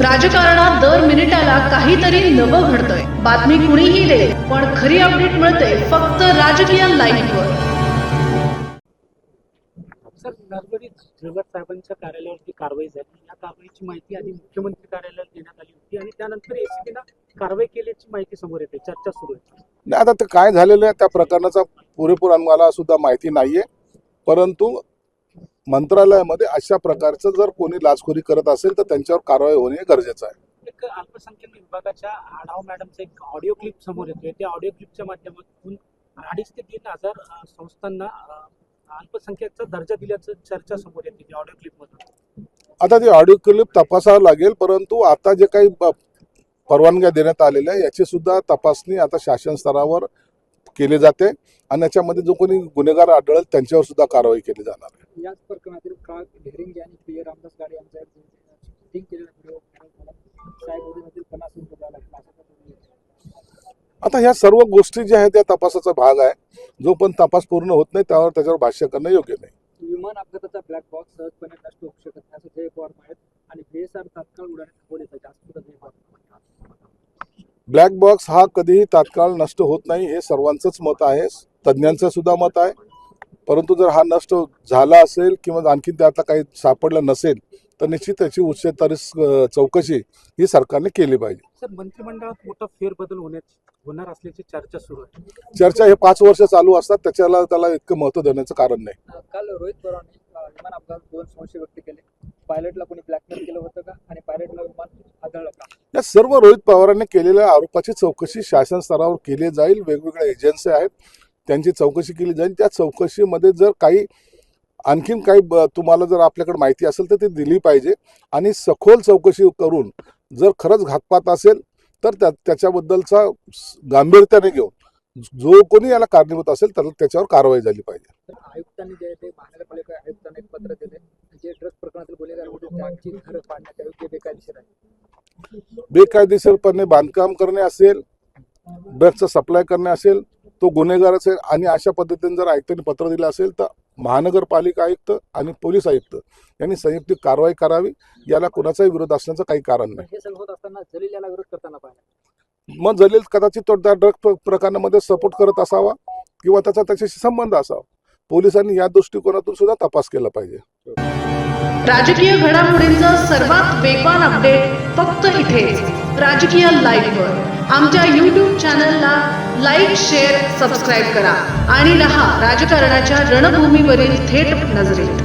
राजकारणात दर मिनिटाला काहीतरी नवं घडतंय। बातमी कुणीही दे, पण खरी अपडेट मिळते फक्त राजकीय लाईव्हवर। सर, नरवडीत झुंबर साहेबांच्या कार्यालयावरती कारवाई झाली। या कारवाईची माहिती आधी मुख्यमंत्री कार्यालयात देण्यात आली होती आणि त्यानंतर एसीबीने कारवाई केल्याची माहिती समोर येते, चर्चा सुरू आहे। आता ते काय झालेलं आहे त्या प्रकरणाचा पुरेपूर आम्हाला सुद्धा माहिती नाहीये, परंतु मंत्रालयामध्ये अशा प्रकारचं जर कोणी लाचखोरी करत असेल तर त्यांच्यावर कारवाई होणे गरजेचं आहे। एक अल्पसंख्याक विभागाच्या आढाव मॅडमचा एक ऑडिओ क्लिप समोर येतोय। त्या ऑडिओ क्लिपच्या माध्यमातून 2.5 ते 3,000 संस्थांना अल्पसंख्याकचा दर्जा दिल्याचं चर्चा समोर येते त्या ऑडिओ क्लिप मधून। आता ती ऑडिओ क्लिप तपासावं लागेल, परंतु आता जे काही परवानग्या देण्यात आलेल्या आहे याची सुद्धा तपासणी आता शासन स्तरावर केली जाते आणि याच्यामध्ये जो कोणी गुन्हेगार आढळेल त्यांच्यावर सुद्धा कारवाई केली जाणार आहे। याच प्रकरणातील काळ ढेरिंग यांनी प्रिय रामदास गाडे यांच्या शूटिंग केलेला व्हिडिओ साहेबमधील 50 रुपये। आता ह्या सर्व गोष्टी ज्या आहेत त्या तपासाचा भाग आहे। जो पण तपास पूर्ण होत नाही त्याच्यावर भाष्य करणं योग्य नाही। विमान अपघाताचा ब्लॅक बॉक्स सहजपणे नष्ट होऊ शकत नाही असं जय पवार म्हणतात आणि बेसार तात्काळ उडाणे थांबवले पाहिजे असं सुद्धा जय पवार म्हणतात। ब्लॅक बॉक्स हा कधीही तात्काळ नष्ट होत नाही हे सर्वांचंच मत आहे, तज्ज्ञांचं सुद्धा मत आहे। परंतु जर हा नष्ट झाला असेल किंवा आणखी त्यातला काही सापडलं नसेल तर निश्चित त्याची उच्चस्तरीय चौकशी ही सरकारने केली पाहिजे। सर, मंत्रिमंडळात मोठा फेरबदल होणार असल्याची चर्चा सुरू आहे। चर्चा हे 5 वर्ष चालू असतात, त्याला इतकं महत्व देण्याचं कारण नाही। काल रोहित पवारांनी विमान अपघात 2 संशय व्यक्त केले। पायलटला कोणी ब्लॅकमेल केलं होतं का आणि पायलटला विमान आदळलं का? या सर्व रोहित पवारांनी केलेल्या आरोपाची चौकशी शासन स्तरावर केली जाईल। वेगवेगळ्या एजन्सी आहेत त्यांची चौकशी केली जाईल। त्या चौकशीमध्ये जर काही आणखीन काही तुम्हाला जर आपल्याकडे माहिती असेल तर ती दिली पाहिजे आणि सखोल चौकशी करून जर खरंच घातपात असेल तर त्याच्याबद्दलचा गांभीर्याने घेऊन जो कोणी याला कारणीभूत असेल तर त्याच्यावर कारवाई झाली पाहिजे। आयुक्तांनी जे ते महानगरपालिका आयुक्तांना एक पत्र दिले, जे ड्रग्ज प्रकरणातील गुन्हेगार होते त्यांची घरं पाडण्यात यावी, ते बेकायदेशीर आहे। बेकायदेशीरपणे बांधकाम करणे असेल, ड्रग्जचा सप्लाय करणे असेल तो गुन्हेगार असेल आणि अशा पद्धतीने जर आयुक्तांनी पत्र दिलं असेल तर महानगरपालिका आयुक्त आणि पोलीस आयुक्त यांनी संयुक्त कारवाई करावी। याला कोणाचाही विरोध असण्याचं काही कारण नाही। हे सगळं होत असताना जलील याला विरोध करताना पाहिजे। मग जलील कदाचित तो त्या ड्रग्ज प्रकरणामध्ये सपोर्ट करत असावा किंवा त्याच्याशी संबंध असावा। पोलिसांनी या दृष्टिकोनातून सुद्धा तपास केला पाहिजे। राजकीय घडामोडींचा सर्वात वेगवान अपडेट फक्त इथेच राजकीय लाईव्हवर। आमच्या YouTube चॅनलला लाईक, शेअर, सबस्क्राईब करा आणि रहा राजकारणाच्या रणभूमीवरील थेट नजरेत।